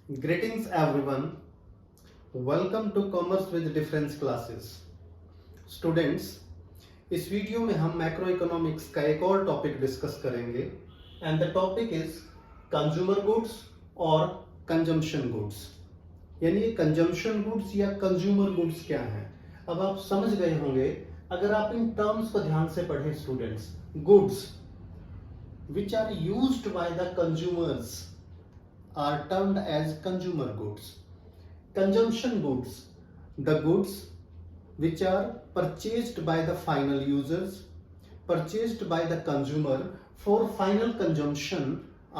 Greetings everyone. Welcome to Commerce with Difference classes. Students, इस video में हम macro economics का एक और टॉपिक डिस्कस करेंगे and the topic is consumer goods और कंजम्पशन गुड्स। यानी ये कंजम्पशन गुड्स या कंज्यूमर गुड्स क्या हैं, अब आप समझ गए होंगे अगर आप इन टर्म्स को ध्यान से पढ़ें। Students, goods which are used by the consumers are termed as consumer goods. Consumption goods, the goods which are purchased by the final users, purchased by the consumer for final consumption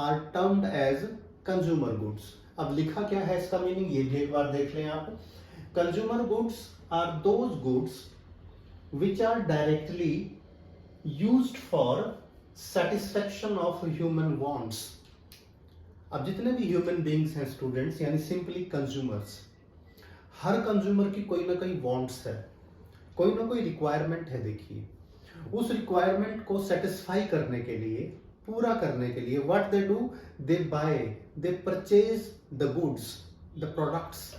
are termed as consumer goods. अब लिखा क्या है इसका meaning ये भी एक बार देख लें आप। Consumer goods are those goods which are directly used for satisfaction of human wants. अब जितने भी ह्यूमन बींग्स हैं स्टूडेंट्स, यानी सिंपली कंज्यूमर्स, हर कंज्यूमर की कोई ना कोई वांट्स है, कोई ना कोई रिक्वायरमेंट है। देखिए, उस रिक्वायरमेंट को सेटिस्फाई करने के लिए, पूरा करने के लिए what they do, they buy, they purchase the goods, the products,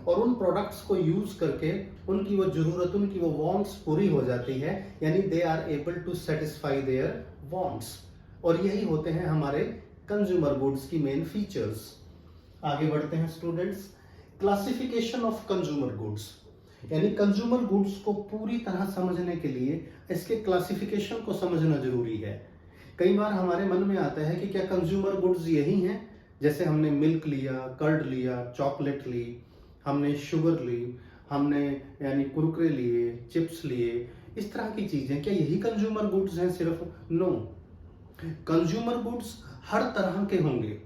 और उन प्रोडक्ट्स को यूज करके उनकी वो जरूरत, उनकी वो वांट्स पूरी हो जाती है, यानी they are able to satisfy their wants. और यही होते हैं हमारे कंज्यूमर गुड्स की मेन फीचर्स। आगे बढ़ते हैं students. Classification of consumer goods, यानी कंज्यूमर गुड्स को पूरी तरह समझने के लिए इसके क्लासिफिकेशन को समझना जरूरी है। कई बार हमारे मन में आता है कि क्या कंज्यूमर गुड्स यही हैं, जैसे हमने मिल्क लिया, कर्ड लिया, चॉकलेट ली, हमने शुगर ली, हमने यानी कुरकुरे लिए, चिप्स लिए, इस तरह की चीजें, क्या यही कंज्यूमर गुड्स हैं सिर्फ? नो, कंज्यूमर गुड्स हर तरह के होंगे।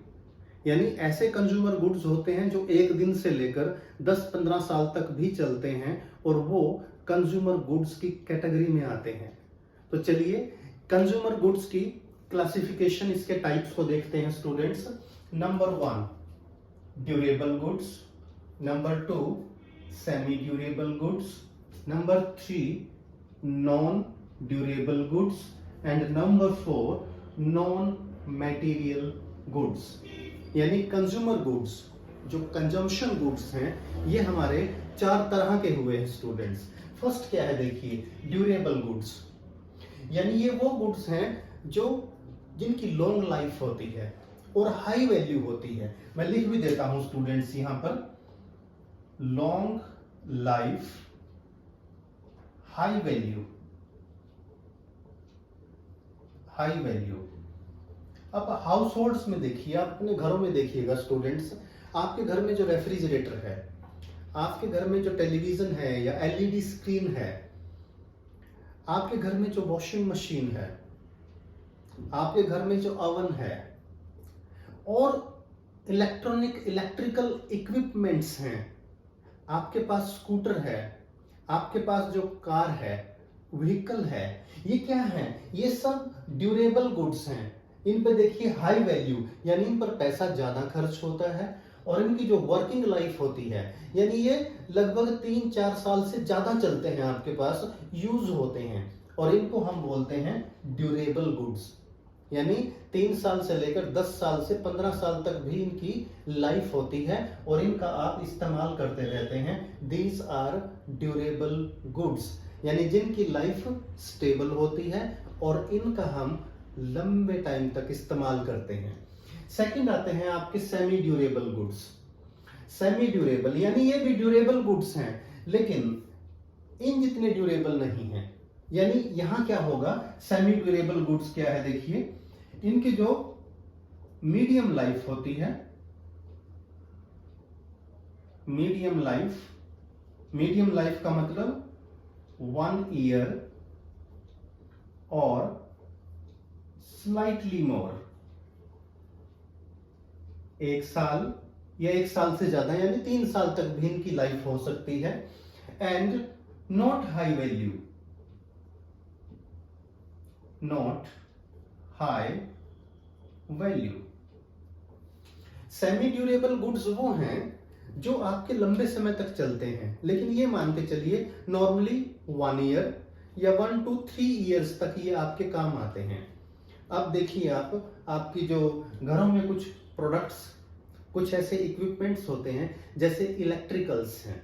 यानी ऐसे कंज्यूमर गुड्स होते हैं जो एक दिन से लेकर 10-15 साल तक भी चलते हैं और वो कंज्यूमर गुड्स की कैटेगरी में आते हैं। तो चलिए कंज्यूमर गुड्स की क्लासिफिकेशन, इसके टाइप्स को देखते हैं students. Number 1, durable goods. Number 2, semi-durable goods. Number 3, non-durable goods. And number 4, non-material goods. यानी कंज्यूमर गुड्स, जो कंजम्पशन गुड्स हैं, ये हमारे 4 तरह के हुए हैं स्टूडेंट्स। फर्स्ट क्या है, देखिए, ड्यूरेबल गुड्स। यानी ये वो गुड्स हैं जो जिनकी लॉन्ग लाइफ होती है और हाई वैल्यू होती है। मैं लिख भी देता हूं स्टूडेंट्स यहां पर, long life, high value, high value. अब हाउस होल्ड्स में देखिए, आप अपने घरों में देखिएगा स्टूडेंट्स, आपके घर में जो रेफ्रिजरेटर है, आपके घर में जो टेलीविजन है या एलईडी स्क्रीन है, आपके घर में जो वॉशिंग मशीन है, आपके घर में जो ओवन है, और इलेक्ट्रिकल इक्विपमेंट्स हैं, आपके पास स्कूटर है, आपके पास जो कार है, व्हीकल है, ये क्या है? ये सब ड्यूरेबल गुड्स हैं। इन पे देखिए हाई वैल्यू, यानी इन पर पैसा ज्यादा खर्च होता है और इनकी जो वर्किंग लाइफ होती है, यानी ये लगभग 3-4 साल से ज्यादा चलते हैं, आपके पास यूज होते हैं, और इनको हम बोलते हैं ड्यूरेबल गुड्स। यानी 3 साल से लेकर 10 साल से 15 साल तक भी इनकी लाइफ होती है और इनका आप इस्तेमाल करते रहते हैं। दीज आर ड्यूरेबल गुड्स, यानी जिनकी लाइफ स्टेबल होती है और इनका हम लंबे टाइम तक इस्तेमाल करते हैं। सेकंड आते हैं आपके semi durable goods. Semi durable यानी ये भी ड्यूरेबल गुड्स हैं, लेकिन इन जितने ड्यूरेबल नहीं हैं। यानी यहां क्या होगा, सेमी ड्यूरेबल गुड्स क्या है, देखिए, इनकी जो मीडियम लाइफ होती है, मीडियम लाइफ का मतलब 1 ईयर और स्लाइटली मोर, 1 साल या 1 साल से ज्यादा, यानी 3 साल तक भी इनकी लाइफ हो सकती है। And not high value, not high value. Semi durable goods वो हैं जो आपके लंबे समय तक चलते हैं, लेकिन ये मान के चलिए नॉर्मली 1 ईयर या 1 to 3 ईयर्स तक ये आपके काम आते हैं। अब देखिए, आप आपकी जो घरों में कुछ प्रोडक्ट्स कुछ ऐसे इक्विपमेंट्स होते हैं जैसे इलेक्ट्रिकल्स हैं,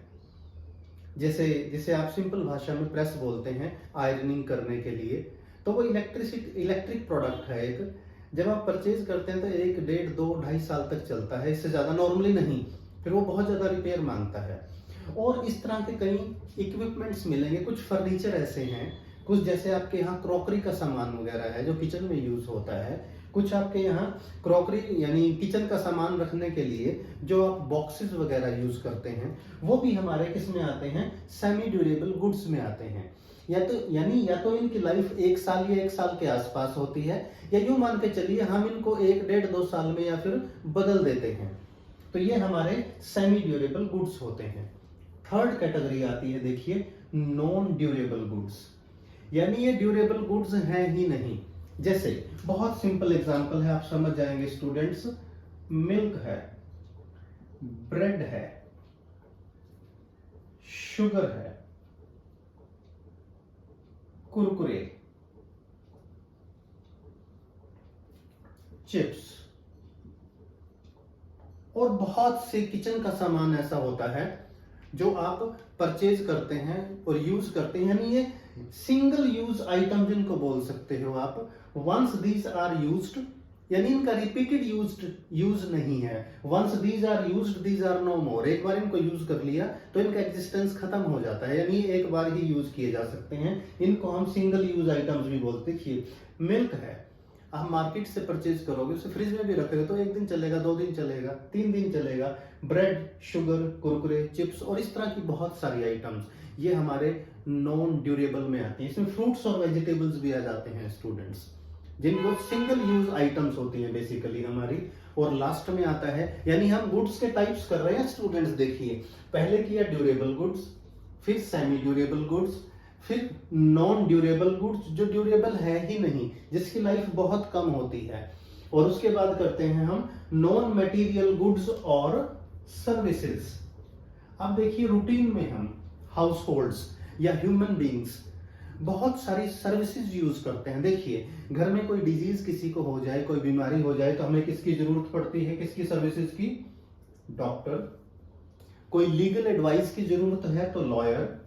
जैसे जिसे आप सिंपल भाषा में प्रेस बोलते हैं आयरनिंग करने के लिए। तो वो इलेक्ट्रिक प्रोडक्ट है एक, जब आप परचेज करते हैं तो 1, 1.5, 2, 2.5 साल तक चलता है, इससे ज़्यादा नॉर्मली नहीं, फिर वो बहुत ज़्यादा रिपेयर मांगता है। और इस तरह के कई इक्विपमेंट्स मिलेंगे। कुछ फर्नीचर ऐसे हैं, कुछ जैसे आपके यहाँ क्रॉकरी का सामान वगैरह है जो किचन में यूज होता है, कुछ आपके यहाँ क्रॉकरी यानी किचन का सामान रखने के लिए जो आप बॉक्सेस वगैरह यूज करते हैं, वो भी हमारे किस में आते हैं, सेमी ड्यूरेबल गुड्स में आते हैं। या तो इनकी लाइफ 1 साल या 1 साल के आसपास होती है, या यूं मान के चलिए हम इनको 1, 1.5, 2 साल में या फिर बदल देते हैं। तो ये हमारे सेमी ड्यूरेबल गुड्स होते हैं। थर्ड कैटेगरी आती है, देखिए, नॉन ड्यूरेबल गुड्स, यानी ये ड्यूरेबल गुड्स हैं ही नहीं। जैसे बहुत सिंपल एग्जांपल है, आप समझ जाएंगे स्टूडेंट्स। मिल्क है, ब्रेड है, शुगर है, कुरकुरे, चिप्स, और बहुत से किचन का सामान ऐसा होता है जो आप परचेज करते हैं और यूज करते हैं, यानी ये सिंगल यूज आइटम जिनको बोल सकते हो आप। वंस दीज आर यूज्ड, यानी इनका रिपीटेड यूज नहीं है। Once these are used, these are no more. एक बार इनको यूज कर लिया तो इनका एग्जिस्टेंस खत्म हो जाता है, यानी एक बार ही यूज किए जा सकते हैं। इनको हम सिंगल यूज आइटम्स भी बोलते हैं। मिल्क है, आप मार्केट से परचेज करोगे, उसे फ्रिज में भी रखोगे तो 1 दिन चलेगा, 2 दिन चलेगा, 3 दिन चलेगा। ब्रेड, शुगर, कुरकुरे, चिप्स और इस तरह की बहुत सारी आइटम्स, ये हमारे नॉन ड्यूरेबल में आती हैं। इसमें फ्रूट्स और वेजिटेबल्स भी आ जाते हैं स्टूडेंट्स, जिनको सिंगल यूज आइटम्स होती हैं बेसिकली हमारी। और लास्ट में आता है, यानी हम गुड्स के टाइप्स कर रहे हैं स्टूडेंट्स। देखिए, पहले किया ड्यूरेबल गुड्स, फिर सेमी ड्यूरेबल गुड्स, फिर नॉन ड्यूरेबल गुड्स जो ड्यूरेबल है ही नहीं, जिसकी लाइफ बहुत कम होती है, और उसके बाद करते हैं हम नॉन मटेरियल गुड्स और सर्विसेज। अब देखिए, रूटीन में हम हाउस होल्ड्स या ह्यूमन बींग्स बहुत सारी सर्विसेज यूज करते हैं। देखिए, घर में कोई डिजीज किसी को हो जाए, कोई बीमारी हो जाए, तो हमें किसकी जरूरत पड़ती है, किसकी सर्विसेज की, डॉक्टर। कोई लीगल एडवाइस की जरूरत है तो लॉयर।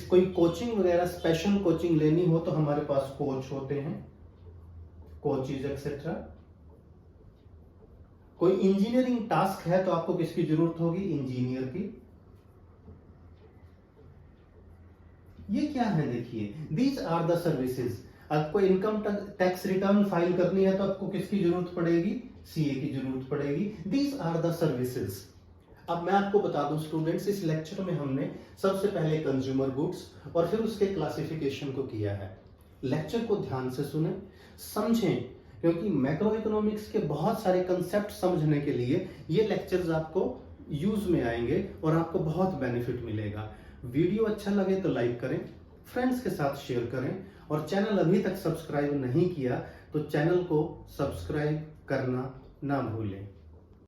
कोई कोचिंग वगैरह स्पेशल कोचिंग लेनी हो तो हमारे पास कोच होते हैं, कोचेज एक्सेट्रा। कोई इंजीनियरिंग टास्क है तो आपको किसकी जरूरत होगी, इंजीनियर की। ये क्या है, देखिए, दीज आर द सर्विसेज। आपको इनकम टैक्स रिटर्न फाइल करनी है तो आपको किसकी जरूरत पड़ेगी, सीए की जरूरत पड़ेगी। These are the services. अब मैं आपको बता दूं स्टूडेंट्स, इस लेक्चर में हमने सबसे पहले कंज्यूमर गुड्स और फिर उसके क्लासिफिकेशन को किया है। लेक्चर को ध्यान से सुने, समझें, क्योंकि मैक्रो इकोनॉमिक्स के बहुत सारे कंसेप्ट समझने के लिए ये लेक्चर्स आपको यूज में आएंगे और आपको बहुत बेनिफिट मिलेगा। वीडियो अच्छा लगे तो लाइक करें, फ्रेंड्स के साथ शेयर करें, और चैनल अभी तक सब्सक्राइब नहीं किया तो चैनल को सब्सक्राइब करना ना भूलें।